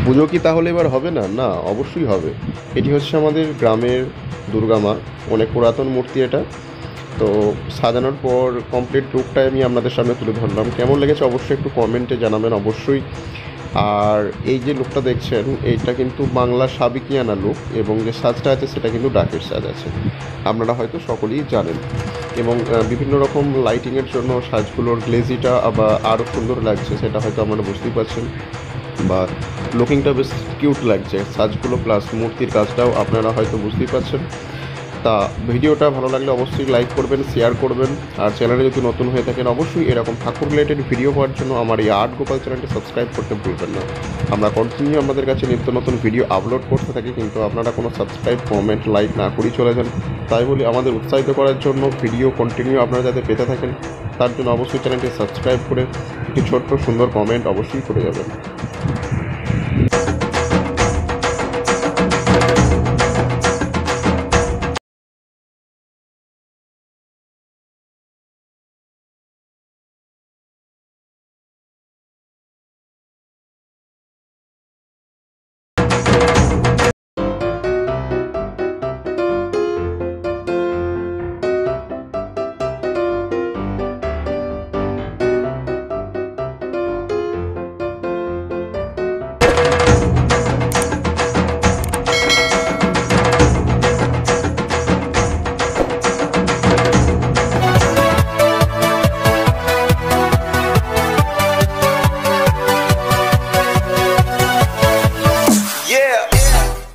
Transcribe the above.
পুজো কি তাহলে এবার হবে না? না, অবশ্যই হবে। এটি হচ্ছে আমাদের গ্রামের দুর্গা মা। অনেক পুরাতন মূর্তি এটা। তো সাজানোর পর কমপ্লিট লুকটাই আমি আপনাদের সামনে তুলে ধরলাম। কেমন লেগেছে অবশ্যই একটু কমেন্টে জানাবেন অবশ্যই। আর এই যে লুকটা দেখছেন, এইটা কিন্তু বাংলা সাবেকিয়ানা লুক, এবং যে সাজটা আছে সেটা কিন্তু ডাকের সাজ আছে। আপনারা হয়তো সকলেই জানেন। এবং বিভিন্ন রকম লাইটিংয়ের জন্য সাজগুলোর গ্লেজিটা আবার আরও সুন্দর লাগছে, সেটা হয়তো আপনারা বুঝতেই পারছেন। বা লুকিংটা বেশ কিউট লাগছে সাজগুলো, প্লাস মূর্তির কাজটাও আপনারা হয়তো বুঝতেই পারছেন। তা ভিডিওটা ভালো লাগলে অবশ্যই লাইক করবেন, শেয়ার করবেন। আর চ্যানেলে যদি নতুন হয়ে থাকেন অবশ্যই এরকম ঠাকুর রিলেটেড ভিডিও পাওয়ার জন্য আমার এই আর্ট গোপাল চ্যানেলটি সাবস্ক্রাইব করতে ভুলবেন না। আমরা কন্টিনিউ আমাদের কাছে নিত্য নতুন ভিডিও আপলোড করতে থাকি, কিন্তু আপনারা কোনো সাবস্ক্রাইব, কমেন্ট, লাইক না করেই চলে যান। তাই বলি আমাদের উৎসাহিত করার জন্য ভিডিও কন্টিনিউ আপনারা যাতে পেতে থাকেন, তার জন্য অবশ্যই চ্যানেলটি সাবস্ক্রাইব করে একটি ছোট্ট সুন্দর কমেন্ট অবশ্যই করে যাবেন।